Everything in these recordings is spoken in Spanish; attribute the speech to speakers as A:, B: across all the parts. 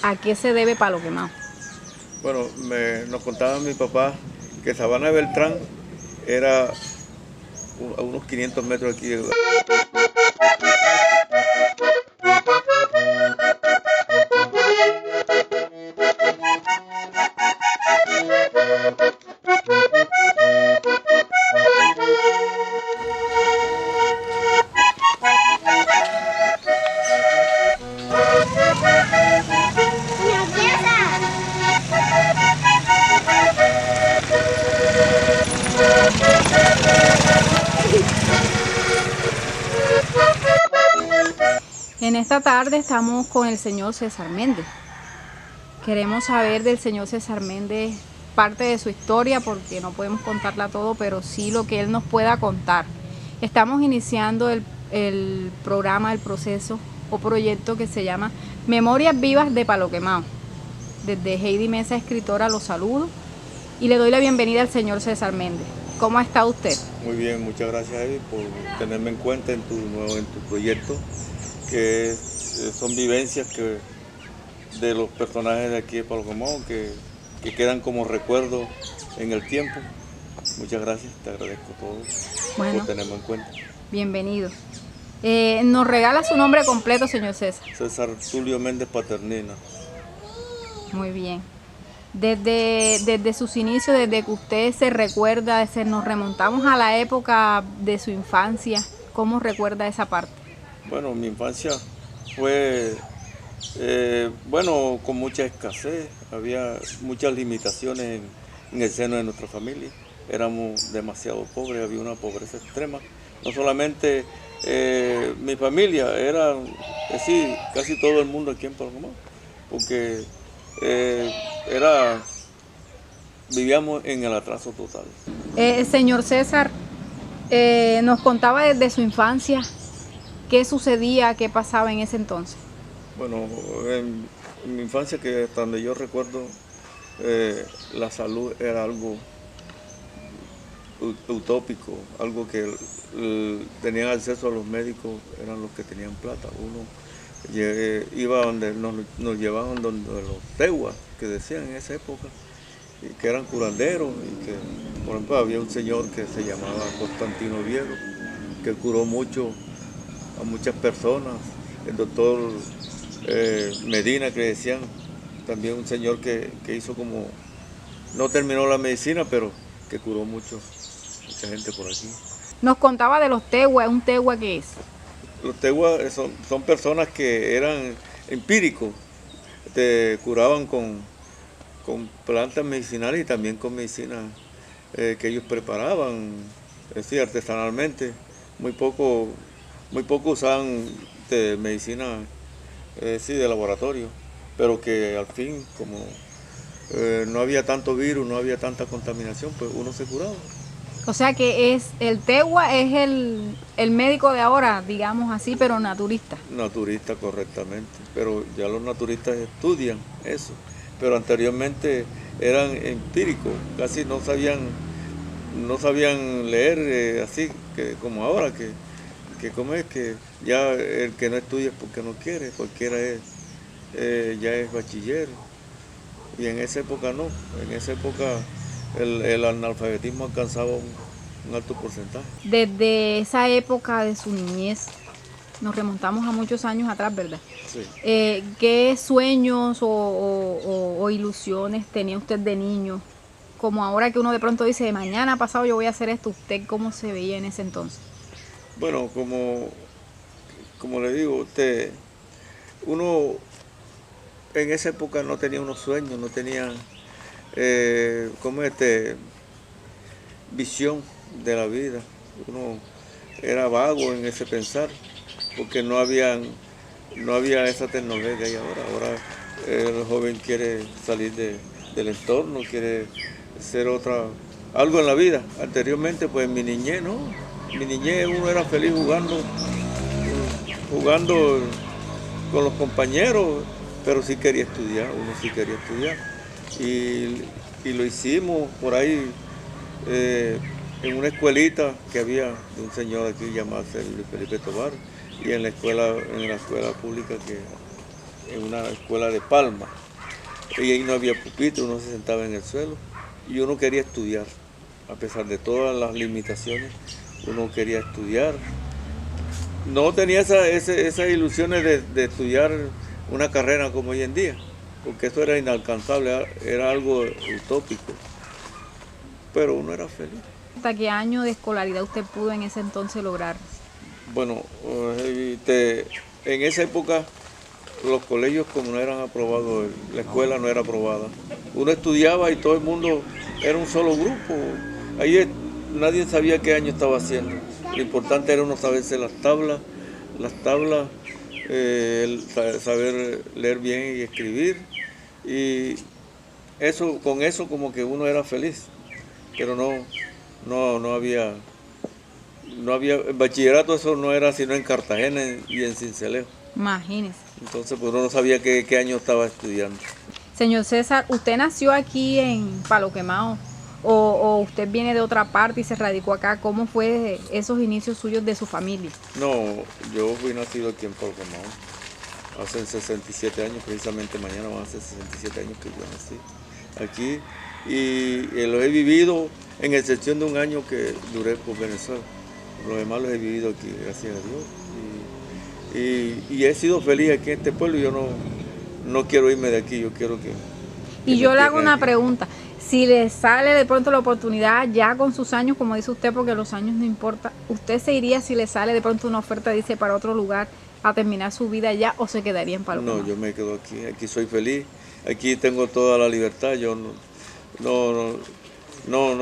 A: ¿A qué se debe Palo Quemado?
B: Bueno, nos contaba mi papá que Sabana de Beltrán era a unos 500 metros aquí.
A: En esta tarde estamos con el señor César Méndez. Queremos saber del señor César Méndez parte de su historia, porque no podemos contarla todo, pero sí lo que él nos pueda contar. Estamos iniciando el programa, el proceso o proyecto que se llama Memorias Vivas de Palo Quemado. Desde Heidi Mesa, escritora, lo saludo y le doy la bienvenida al señor César Méndez. ¿Cómo ha estado usted?
B: Muy bien, muchas gracias Eddie por tenerme en cuenta en tu proyecto, que son vivencias de los personajes de aquí de Palo Quemado que quedan como recuerdos en el tiempo. Muchas gracias, te agradezco todo por tenerme en cuenta.
A: Bienvenido. ¿Nos regala su nombre completo, señor César?
B: César Tulio Méndez Paternina.
A: Muy bien. Desde sus inicios, desde que usted se recuerda, nos remontamos a la época de su infancia, ¿cómo recuerda esa parte?
B: Bueno, mi infancia fue, con mucha escasez, había muchas limitaciones en el seno de nuestra familia, éramos demasiado pobres, había una pobreza extrema. No solamente mi familia, era casi todo el mundo aquí en Palo Quemado, porque vivíamos en el atraso total.
A: Señor César, nos contaba desde su infancia qué sucedía, qué pasaba en ese entonces.
B: Bueno, en mi infancia, que hasta donde yo recuerdo, la salud era algo utópico, algo que tenían acceso a los médicos, eran los que tenían plata. Uno iba donde nos llevaban donde los teguas, que decían en esa época, y que eran curanderos, y que, por ejemplo, había un señor que se llamaba Constantino Viejo, que curó mucho a muchas personas. El doctor Medina, que decían, también un señor que hizo como, no terminó la medicina, pero que curó mucha gente por aquí.
A: Nos contaba de los teguas. ¿Un tegua qué es?
B: Los teguas son personas que eran empíricos, te curaban con plantas medicinales y también con medicinas que ellos preparaban, es decir, artesanalmente. Muy poco usaban medicina de laboratorio, pero que al fin, como no había tanto virus, no había tanta contaminación, pues uno se curaba.
A: O sea que el tegua es el médico de ahora, digamos así, pero naturista.
B: Naturista, correctamente, pero ya los naturistas estudian eso, pero anteriormente eran empíricos, casi no sabían leer así que como ahora, que como es que ya el que no estudia es porque no quiere, cualquiera ya es bachiller, y en esa época no, en esa época el analfabetismo alcanzaba un alto porcentaje.
A: Desde esa época de su niñez, nos remontamos a muchos años atrás, ¿verdad?
B: Sí.
A: ¿Qué sueños o ilusiones tenía usted de niño? Como ahora que uno de pronto dice, mañana pasado yo voy a hacer esto, ¿usted cómo se veía en ese entonces?
B: Bueno, como le digo, uno en esa época no tenía unos sueños, no tenía visión de la vida. Uno era vago en ese pensar, porque no había esa tecnología que hay ahora. Ahora el joven quiere salir del entorno, quiere ser algo en la vida. Anteriormente, pues en mi niñez, ¿no? En mi niñez uno era feliz jugando con los compañeros, pero sí quería estudiar, uno sí quería estudiar. Y lo hicimos por ahí en una escuelita que había de un señor aquí llamado Felipe Tobar, y en la escuela pública en una escuela de Palma. Y ahí no había pupitre, uno se sentaba en el suelo y uno quería estudiar. A pesar de todas las limitaciones, uno quería estudiar. No tenía esas ilusiones de estudiar una carrera como hoy en día, porque eso era inalcanzable, era algo utópico. Pero uno era feliz.
A: ¿Hasta qué año de escolaridad usted pudo en ese entonces lograr?
B: Bueno, en esa época los colegios como no eran aprobados, la escuela no era aprobada. Uno estudiaba y todo el mundo era un solo grupo. Ahí nadie sabía qué año estaba haciendo. Lo importante era uno saberse las tablas, saber leer bien y escribir. Y con eso como que uno era feliz. Pero no había, el bachillerato eso no era sino en Cartagena y en Sincelejo.
A: Imagínese.
B: Entonces pues uno no sabía qué año estaba estudiando.
A: Señor César, ¿usted nació aquí en Palo Quemado o usted viene de otra parte y se radicó acá? ¿Cómo fue esos inicios suyos de su familia?
B: No, yo fui nacido aquí en Palo Quemado. Hace 67 años, precisamente mañana van a ser 67 años que yo nací aquí. Y lo he vivido en excepción de un año que duré por Venezuela. Los demás los he vivido aquí, gracias a Dios. Y he sido feliz aquí en este pueblo. Yo no quiero irme de aquí, yo quiero que
A: Y yo le hago una
B: aquí.
A: pregunta. Si le sale de pronto la oportunidad ya con sus años, como dice usted, porque los años no importa, ¿usted se iría si le sale de pronto una oferta, dice, para otro lugar a terminar su vida allá o se quedaría en Palo Quemado?
B: No, yo me quedo aquí soy feliz, aquí tengo toda la libertad, yo no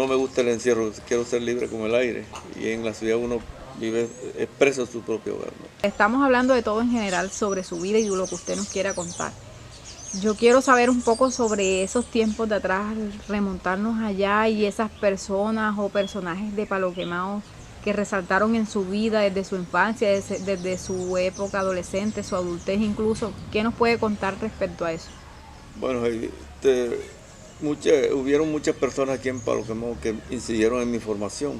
B: me gusta el encierro, quiero ser libre como el aire y en la ciudad uno vive, expresa su propio hogar, ¿no?
A: Estamos hablando de todo en general sobre su vida y lo que usted nos quiera contar. Yo quiero saber un poco sobre esos tiempos de atrás, remontarnos allá y esas personas o personajes de Palo Quemado que resaltaron en su vida desde su infancia, desde su época adolescente, su adultez incluso. ¿Qué nos puede contar respecto a eso?
B: Bueno, hubieron muchas personas aquí en Palo Quemado que incidieron en mi formación.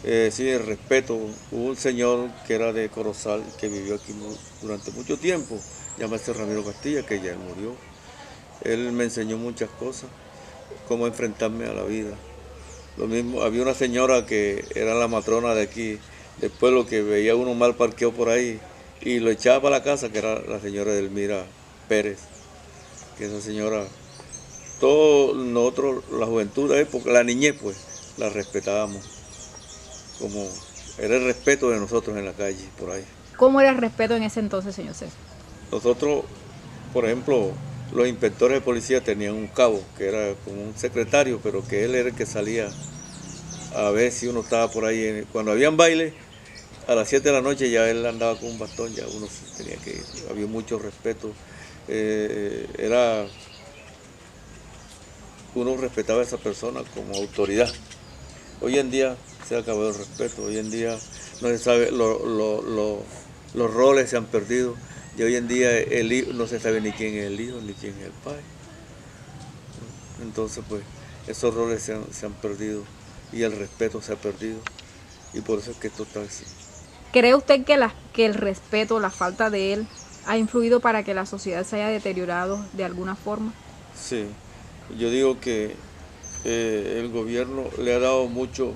B: Sí, el respeto. Hubo un señor que era de Corozal, que vivió aquí durante mucho tiempo, llámase Ramiro Castilla, que ya murió. Él me enseñó muchas cosas, cómo enfrentarme a la vida. Lo mismo, había una señora que era la matrona de aquí, del pueblo, que veía uno mal parqueado por ahí y lo echaba para la casa, que era la señora Delmira Pérez, que esa señora, todos nosotros, la juventud de época, la niñez pues, la respetábamos, como era el respeto de nosotros en la calle, por ahí.
A: ¿Cómo era el respeto en ese entonces, señor César?
B: Nosotros, por ejemplo, los inspectores de policía tenían un cabo, que era como un secretario, pero que él era el que salía a ver si uno estaba por ahí. Cuando habían baile, a las 7 de la noche ya él andaba con un bastón, ya uno tenía que ir. Había mucho respeto. Uno respetaba a esa persona como autoridad. Hoy en día se ha acabado el respeto, hoy en día no se sabe, los roles se han perdido. Y hoy en día no se sabe ni quién es el hijo ni quién es el padre. Entonces, pues, esos roles se han perdido y el respeto se ha perdido. Y por eso es que esto está así.
A: ¿Cree usted que el respeto, la falta de él, ha influido para que la sociedad se haya deteriorado de alguna forma?
B: Sí, yo digo que el gobierno le ha dado muchas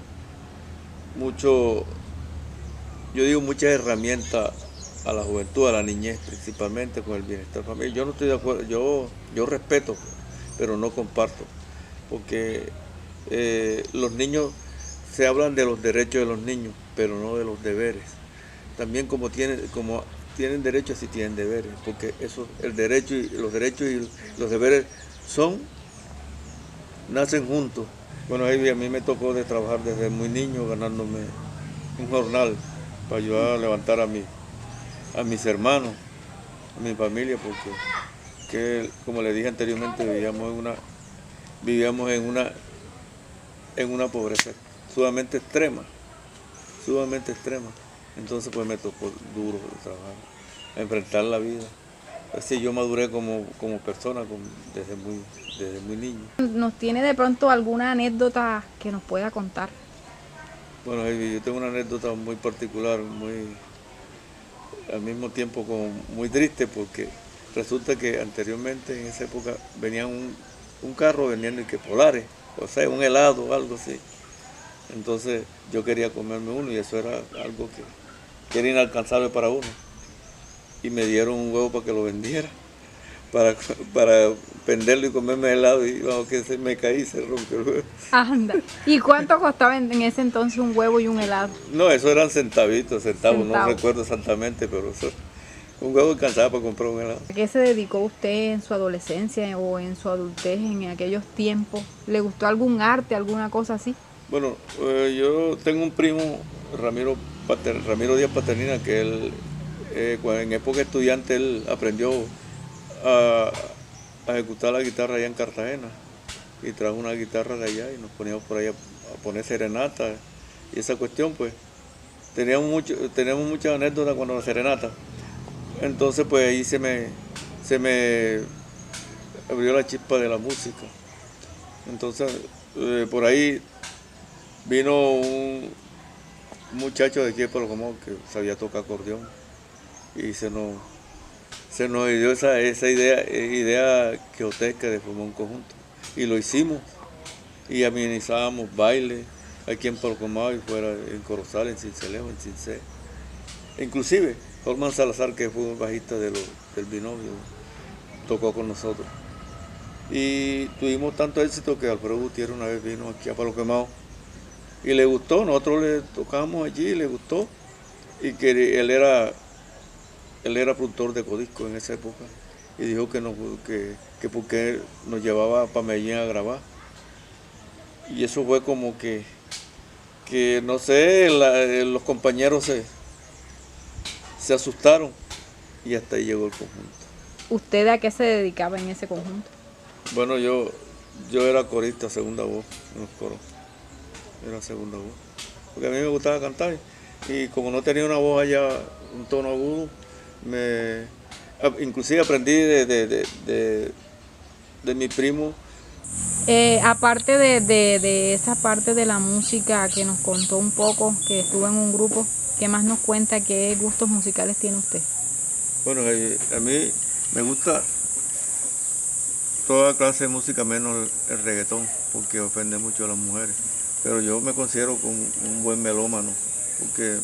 B: herramientas a la juventud, a la niñez principalmente, con el bienestar familiar. Yo no estoy de acuerdo, yo respeto, pero no comparto, porque los niños, se hablan de los derechos de los niños, pero no de los deberes. También como tienen derechos, así tienen deberes, porque los derechos y los deberes nacen juntos. Bueno, a mí me tocó de trabajar desde muy niño, ganándome un jornal para ayudar a levantar a mis hermanos, a mi familia, porque como le dije anteriormente, vivíamos en una pobreza sumamente extrema. Entonces pues me tocó duro trabajar, enfrentar la vida. Así yo maduré como persona desde muy niño.
A: ¿Nos tiene de pronto alguna anécdota que nos pueda contar?
B: Bueno, yo tengo una anécdota muy particular, al mismo tiempo como muy triste, porque resulta que anteriormente, en esa época, venía un carro vendiendo y que polares, o sea, un helado o algo así. Entonces yo quería comerme uno y eso era algo que era inalcanzable para uno. Y me dieron un huevo para que lo vendiera, para, para venderlo y comerme helado y vamos, que me caí y se rompió el huevo.
A: Anda. ¿Y cuánto costaba en ese entonces un huevo y un helado?
B: No, eso eran centavitos, centavos, no
A: Centavos.
B: recuerdo exactamente, pero eso, un huevo alcanzaba para comprar un helado.
A: ¿A qué se dedicó usted en su adolescencia o en su adultez en aquellos tiempos? ¿Le gustó algún arte, alguna cosa así?
B: Bueno, yo tengo un primo, Ramiro Díaz Paternina, que él, en época estudiante, él aprendió a, a ejecutar la guitarra allá en Cartagena y trajo una guitarra de allá y nos poníamos por allá a poner serenata y esa cuestión, pues teníamos muchas anécdotas cuando la serenata. Entonces, pues ahí se me abrió la chispa de la música. Entonces, por ahí vino un muchacho de aquí de Colomó que sabía tocar acordeón y se nos dio esa idea quijotesca de formar un conjunto. Y lo hicimos y amenizábamos bailes aquí en Polcomao y fuera en Corozal, en Cincelejo, en Cincé. Inclusive, Holman Salazar, que fue un bajista del binomio, tocó con nosotros. Y tuvimos tanto éxito que Alfredo Gutiérrez una vez vino aquí a Palo Quemado y le gustó, nosotros le tocamos allí, le gustó, y que él era productor de codisco en esa época y dijo que porque nos llevaba para Medellín a grabar. Y eso fue como que no sé, los compañeros se asustaron y hasta ahí llegó el conjunto.
A: ¿Usted a qué se dedicaba en ese conjunto?
B: Bueno, yo era corista, segunda voz en los coros, era segunda voz, porque a mí me gustaba cantar y como no tenía una voz allá, un tono agudo, inclusive aprendí de mi primo.
A: Aparte de esa parte de la música que nos contó un poco, que estuvo en un grupo, ¿qué más nos cuenta? ¿Qué gustos musicales tiene usted?
B: Bueno, a mí me gusta toda clase de música menos el reggaetón, porque ofende mucho a las mujeres. Pero yo me considero un buen melómano, porque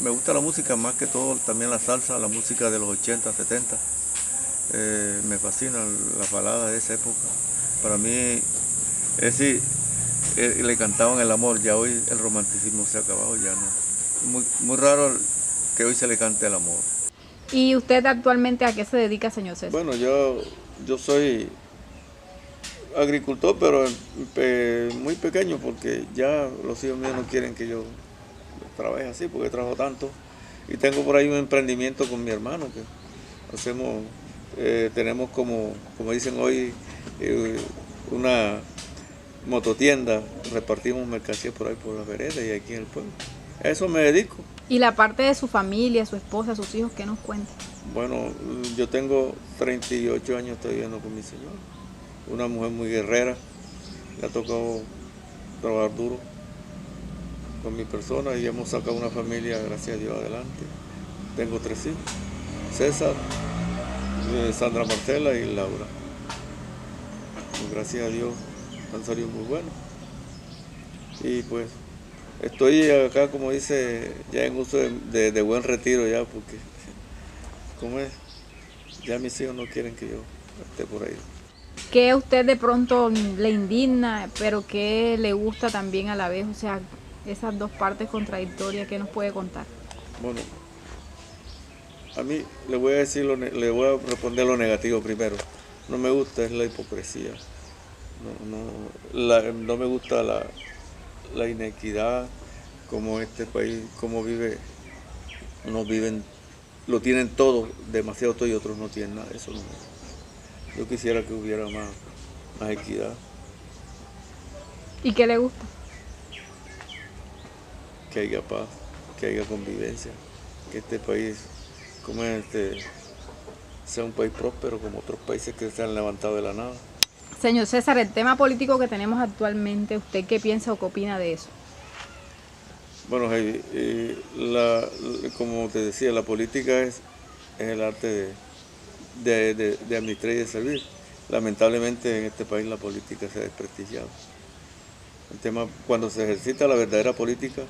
B: me gusta la música más que todo, también la salsa, la música de los 80, 70. Me fascina la balada de esa época. Para mí, es decir, le cantaban el amor, ya hoy el romanticismo se ha acabado, ya no. Muy raro que hoy se le cante el amor.
A: ¿Y usted actualmente a qué se dedica, señor César?
B: Bueno, yo soy agricultor, pero muy pequeño, porque ya los hijos míos no quieren que yo trabaje así, porque trabajo tanto. Y tengo por ahí un emprendimiento con mi hermano, que tenemos como dicen hoy, una mototienda, repartimos mercancías por ahí por las veredas y aquí en el pueblo. A eso me dedico.
A: ¿Y la parte de su familia, su esposa, sus hijos, qué nos cuenta?
B: Bueno, yo tengo 38 años, estoy viviendo con mi señora. Una mujer muy guerrera, le ha tocado trabajar duro con mi persona y hemos sacado una familia, gracias a Dios, adelante. Tengo 3 hijos, César, Sandra Marcela y Laura. Pues gracias a Dios han salido muy buenos. Y pues estoy acá, como dice, ya en uso de buen retiro ya, porque como es, ya mis hijos no quieren que yo esté por ahí.
A: ¿Qué a usted de pronto le indigna, pero qué le gusta también a la vez? O sea, esas dos partes contradictorias, ¿qué nos puede contar?
B: Bueno, a mí le voy a responder lo negativo primero. No me gusta es la hipocresía. No me gusta la inequidad, como este país, como unos viven, lo tienen todo, demasiado todo y otros no tienen nada. Eso no. Yo quisiera que hubiera más equidad,
A: ¿Y qué le gusta?
B: que haya paz, que haya convivencia, que este país, sea un país próspero como otros países que se han levantado de la nada.
A: Señor César, el tema político que tenemos actualmente, ¿usted qué piensa o qué opina de eso?
B: Bueno, Heidi, como te decía, la política es el arte de administrar y de servir. Lamentablemente en este país la política se ha desprestigiado. El tema, cuando se ejercita la verdadera política,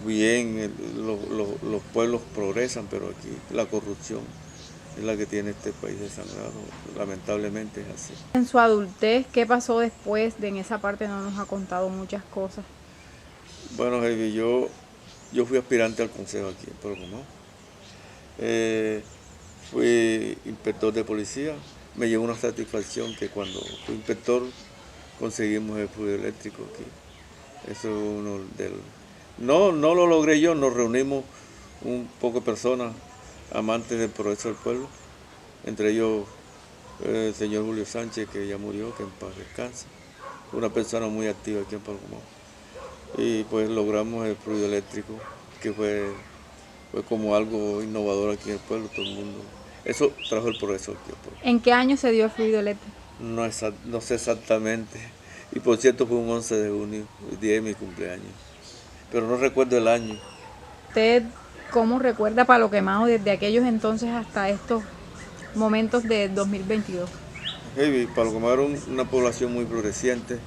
B: bien, los pueblos progresan, pero aquí la corrupción es la que tiene este país desangrado. Lamentablemente es así.
A: En su adultez, ¿qué pasó después? En esa parte no nos ha contado muchas cosas.
B: Bueno, Heidi, yo fui aspirante al consejo aquí en Pueblo Comao. Fui inspector de policía. Me llevó una satisfacción que cuando fui inspector conseguimos el fluido eléctrico aquí. Eso es uno del... No lo logré yo, nos reunimos un poco de personas amantes del progreso del pueblo, entre ellos el señor Julio Sánchez, que ya murió, que en paz descanse, una persona muy activa aquí en Pueblo Comao. Y pues logramos el fluido eléctrico, que fue como algo innovador aquí en el pueblo, todo el mundo. Eso trajo el progreso aquí al pueblo.
A: ¿En qué año se dio el fluido eléctrico?
B: No sé exactamente. Y por cierto fue un 11 de junio, el día de mi cumpleaños. Pero no recuerdo el año.
A: ¿Usted cómo recuerda Palo Quemado desde aquellos entonces hasta estos momentos de 2022?
B: Hey, Palo Quemado era una población muy floreciente.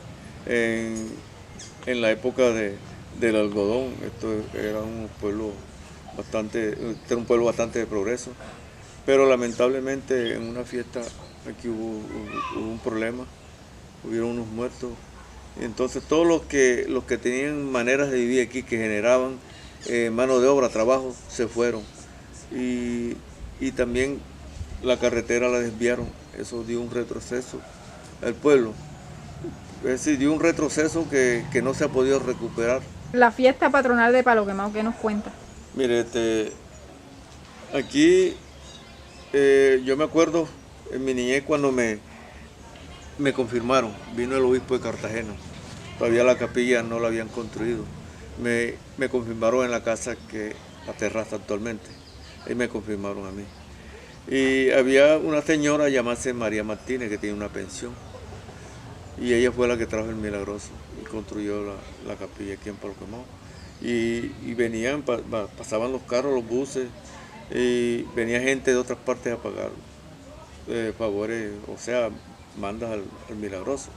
B: En la época del algodón, esto era un pueblo bastante de progreso. Pero lamentablemente en una fiesta aquí hubo un problema, hubieron unos muertos. Y entonces todos los que tenían maneras de vivir aquí, que generaban mano de obra, trabajo, se fueron. Y también la carretera la desviaron, eso dio un retroceso al pueblo. Es decir, dio un retroceso que no se ha podido recuperar.
A: La fiesta patronal de Palo Quemado, ¿qué nos cuenta?
B: Mire, aquí yo me acuerdo en mi niñez cuando me confirmaron, vino el obispo de Cartagena, todavía la capilla no la habían construido, me confirmaron en la casa que la terraza actualmente, ahí me confirmaron a mí. Y había una señora llamada María Martínez que tiene una pensión, y ella fue la que trajo el milagroso y construyó la capilla aquí en Palo Quemado. Y venían, pasaban los carros, los buses, y venía gente de otras partes a pagar favores, o sea, mandas al milagroso.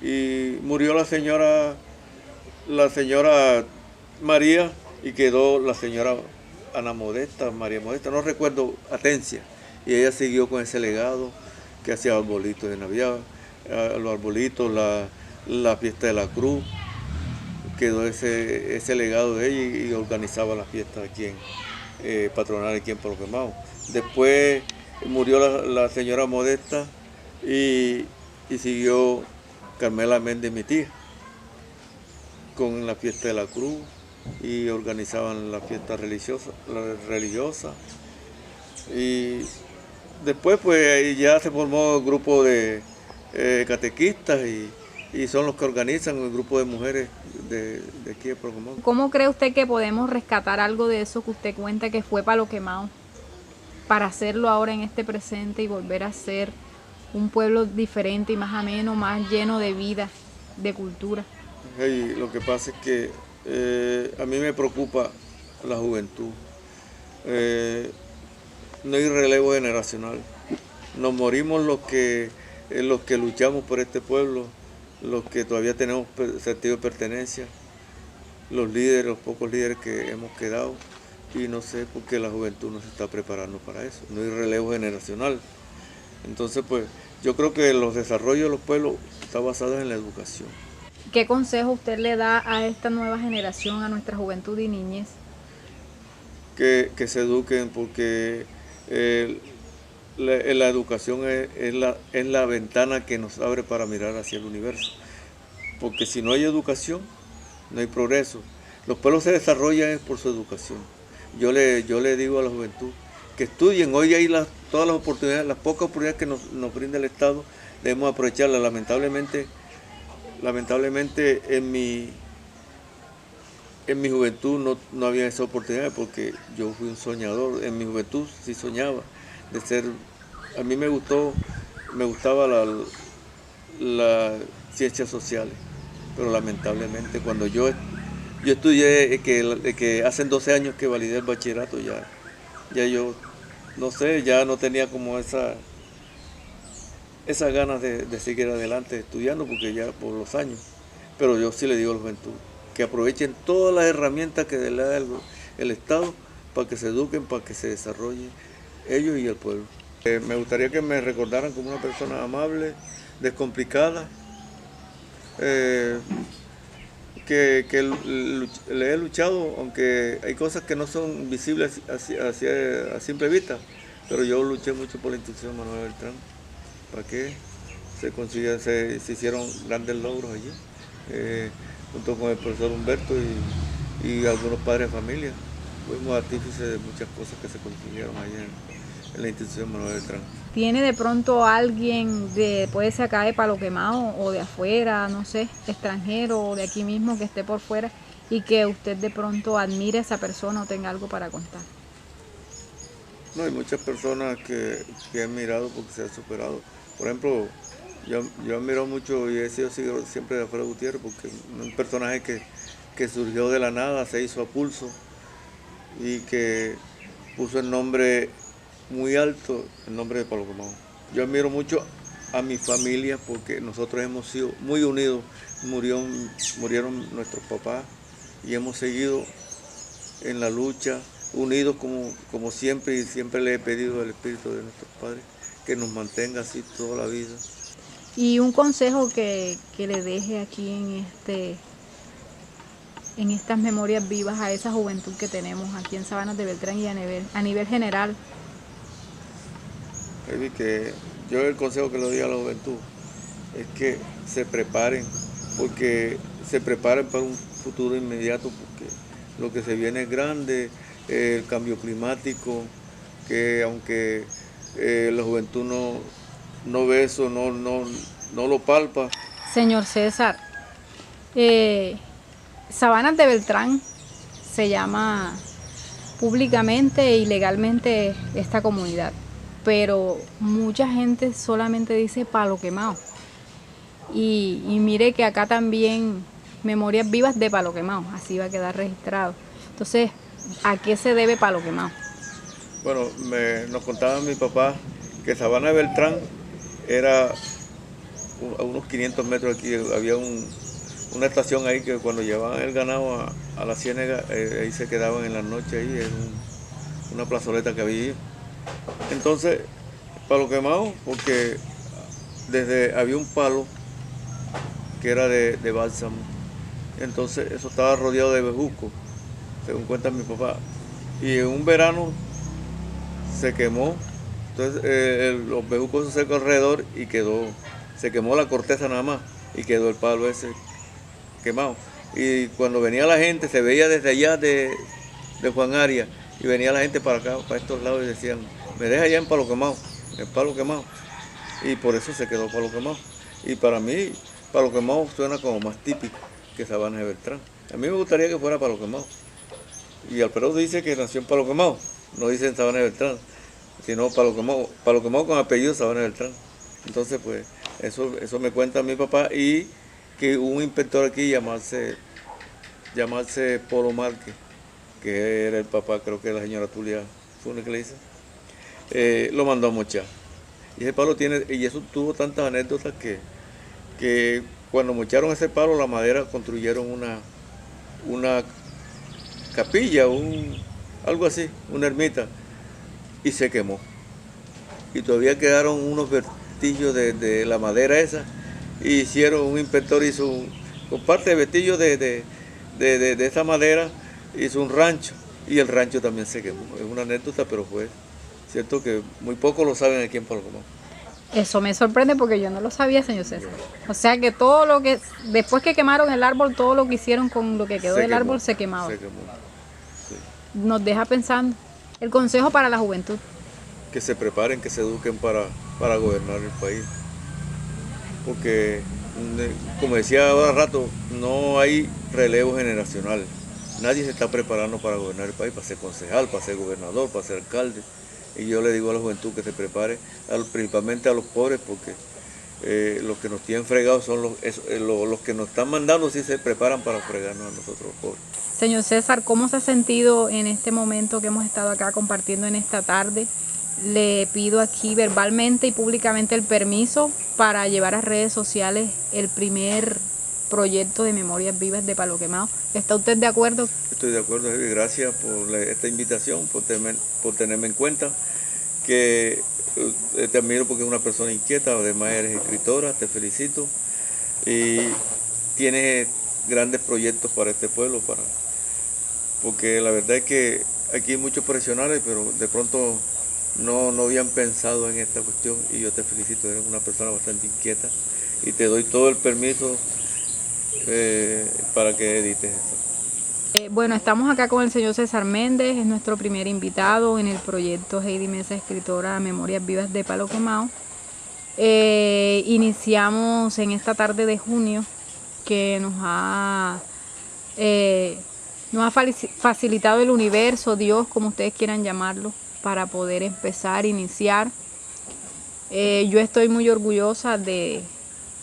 B: Y murió la señora María y quedó la señora María Modesta, no recuerdo, Atencia. Y ella siguió con ese legado, que hacía arbolitos de Navidad, los arbolitos, la fiesta de la cruz. Quedó ese legado de ella y organizaba las fiestas aquí patronal aquí en Palo Quemado. Después murió la señora Modesta y siguió Carmela Méndez, mi tía, con la fiesta de la cruz y organizaban la fiesta religiosa. Y después pues ya se formó el grupo de catequistas y son los que organizan el grupo de mujeres de aquí de Palo Quemado.
A: ¿Cómo cree usted que podemos rescatar algo de eso que usted cuenta que fue Palo Quemado para hacerlo ahora en este presente y volver a ser un pueblo diferente y más ameno, más lleno de vida, de cultura?
B: Hey, lo que pasa es que a mí me preocupa la juventud. No hay relevo generacional. Nos morimos los que luchamos por este pueblo, los que todavía tenemos sentido de pertenencia, los líderes, los pocos líderes que hemos quedado, y no sé por qué la juventud no se está preparando para eso. No hay relevo generacional. Entonces, pues, yo creo que los desarrollos de los pueblos están basados en la educación.
A: ¿Qué consejo usted le da a esta nueva generación, a nuestra juventud y niñez?
B: Que se eduquen, porque la educación es la ventana que nos abre para mirar hacia el universo. Porque si no hay educación, no hay progreso. Los pueblos se desarrollan por su educación. Yo le digo a la juventud que estudien. Hoy hay todas las oportunidades, las pocas oportunidades que nos brinda el Estado, debemos aprovecharlas. Lamentablemente en mi juventud no había esa oportunidad, porque yo fui un soñador. En mi juventud sí soñaba de ser, a mí me gustaba las ciencias sociales, pero lamentablemente cuando yo estudié, que hace 12 años que validé el bachillerato, ya yo no sé, ya no tenía como esas ganas de seguir adelante estudiando, porque ya por los años. Pero yo sí le digo a la juventud que aprovechen todas las herramientas que le da el Estado para que se eduquen, para que se desarrollen ellos y el pueblo. Me gustaría que me recordaran como una persona amable, descomplicada, que le he luchado, aunque hay cosas que no son visibles a simple vista, pero yo luché mucho por la institución Manuel Beltrán, para que se hicieron grandes logros allí, junto con el profesor Humberto y algunos padres de familia. Fuimos artífices de muchas cosas que se consiguieron allí en la institución Manuel Beltrán.
A: ¿Tiene de pronto alguien, puede ser acá de Palo Quemado o de afuera, no sé, extranjero o de aquí mismo que esté por fuera y que usted de pronto admire a esa persona o tenga algo para contar?
B: No, hay muchas personas que he admirado porque se han superado. Por ejemplo, yo admiro mucho y he sido siempre de Alfredo Gutiérrez, porque es un personaje que surgió de la nada, se hizo a pulso y que puso el nombre muy alto, el nombre de Palo Quemado. Yo admiro mucho a mi familia porque nosotros hemos sido muy unidos, murieron nuestros papás y hemos seguido en la lucha, unidos como siempre, y siempre le he pedido al Espíritu de nuestros padres que nos mantenga así toda la vida.
A: Y un consejo que le deje aquí en estas memorias vivas a esa juventud que tenemos aquí en Sabanas de Beltrán y a nivel general.
B: Que yo el consejo que le doy a la juventud es que se preparen, porque se preparen para un futuro inmediato, porque lo que se viene es grande, el cambio climático, que aunque la juventud no ve eso, no lo palpa.
A: Señor César, Sabanas de Beltrán se llama públicamente y legalmente esta comunidad, pero mucha gente solamente dice Palo Quemado. Y mire que acá también Memorias Vivas de Palo Quemado, así va a quedar registrado. Entonces, ¿a qué se debe Palo Quemado?
B: Bueno, nos contaba mi papá que Sabana de Beltrán era a unos 500 metros aquí, había una estación ahí que cuando llevaban el ganado a la ciénaga, ahí se quedaban en la noche, ahí en una plazoleta que había. Entonces, Palo Quemado, porque había un palo que era de bálsamo, entonces eso estaba rodeado de bejuco, según cuenta mi papá, y en un verano se quemó, entonces los bejucos se secó alrededor y se quemó la corteza nada más y quedó el palo ese quemado. Y cuando venía la gente, se veía desde allá de Juan Arias, y venía la gente para acá, para estos lados, y decían, me deja allá en Palo Quemado, el Palo Quemado. Y por eso se quedó Palo Quemado. Y para mí, Palo Quemado suena como más típico que Sabanas de Beltrán. A mí me gustaría que fuera Palo Quemado. Y Alfredo dice que nació en Palo Quemado, no dice en Sabanas de Beltrán, sino Palo Quemado con apellido Sabanas de Beltrán. Entonces, pues, eso me cuenta mi papá, y que hubo un inspector aquí llamarse Polo Márquez, que era el papá, creo que de la señora Tulia Funes, que le dice, lo mandó a mochar. Y ese palo y eso tuvo tantas anécdotas que cuando mocharon ese palo, la madera, construyeron una capilla, algo así, una ermita, y se quemó. Y todavía quedaron unos vestigio de la madera esa, y un inspector hizo con parte de vestigio de esa madera, hizo un rancho, y el rancho también se quemó. Es una anécdota, pero fue cierto que muy pocos lo saben aquí en Palo Quemado.
A: Eso me sorprende porque yo no lo sabía, señor César. O sea que después que quemaron el árbol, todo lo que hicieron con lo que quedó del árbol se quemaba.
B: Se quemó, sí.
A: Nos deja pensando. El consejo para la juventud.
B: Que se preparen, que se eduquen para gobernar el país. Porque, como decía ahora rato, no hay relevo generacional. Nadie se está preparando para gobernar el país, para ser concejal, para ser gobernador, para ser alcalde. Y yo le digo a la juventud que se prepare, principalmente a los pobres, porque los que nos tienen fregados son los que nos están mandando, sí se preparan para fregarnos a nosotros los pobres.
A: Señor César, ¿cómo se ha sentido en este momento que hemos estado acá compartiendo en esta tarde le pido aquí verbalmente y públicamente el permiso para llevar a redes sociales el primer proyecto de Memorias Vivas de Palo Quemado. ¿Está usted de acuerdo?
B: Estoy de acuerdo, Heidi. Gracias por esta invitación, por tenerme en cuenta, que te admiro porque es una persona inquieta, además eres escritora, te felicito, y tienes grandes proyectos para este pueblo, porque la verdad es que aquí hay muchos profesionales, pero de pronto no habían pensado en esta cuestión, y yo te felicito, eres una persona bastante inquieta, y te doy todo el permiso para que edites eso.
A: Bueno, estamos acá con el señor César Méndez, es nuestro primer invitado en el proyecto Heidi Mesa, escritora Memorias Vivas de Palo Quemado. Iniciamos en esta tarde de junio que nos ha facilitado el universo, Dios, como ustedes quieran llamarlo, para poder empezar, iniciar. Yo estoy muy orgullosa de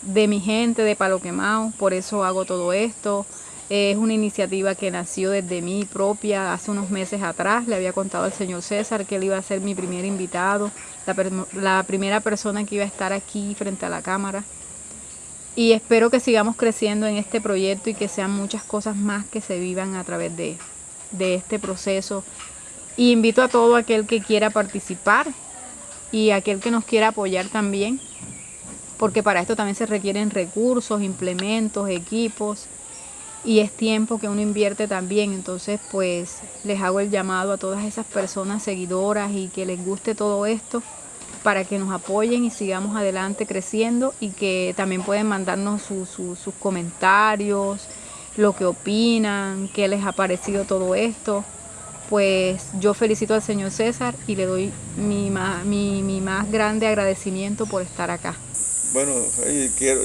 A: mi gente de Palo Quemado, por eso hago todo esto. Es una iniciativa que nació desde mí propia hace unos meses atrás. Le había contado al señor César que él iba a ser mi primer invitado, la primera persona que iba a estar aquí frente a la cámara. Y espero que sigamos creciendo en este proyecto y que sean muchas cosas más que se vivan a través de este proceso. Y invito a todo aquel que quiera participar y aquel que nos quiera apoyar también, porque para esto también se requieren recursos, implementos, equipos, y es tiempo que uno invierte también. Entonces pues les hago el llamado a todas esas personas seguidoras y que les guste todo esto, para que nos apoyen y sigamos adelante creciendo, y que también pueden mandarnos sus comentarios, lo que opinan, qué les ha parecido todo esto. Pues yo felicito al señor César y le doy mi más grande agradecimiento por estar acá.
B: Bueno,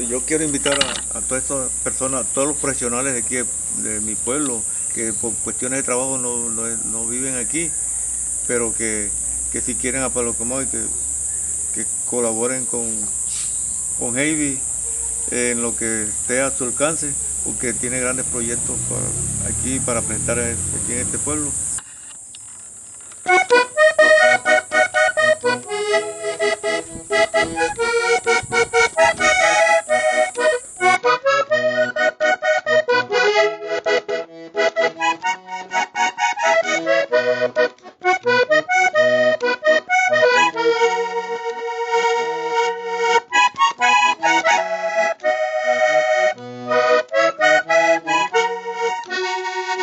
B: yo quiero invitar a todas estas personas, a todos los profesionales de aquí de mi pueblo, que por cuestiones de trabajo no viven aquí, pero que si quieren a Palo Quemado y que colaboren con Heidi en lo que esté a su alcance, porque tiene grandes proyectos aquí para presentar aquí en este pueblo.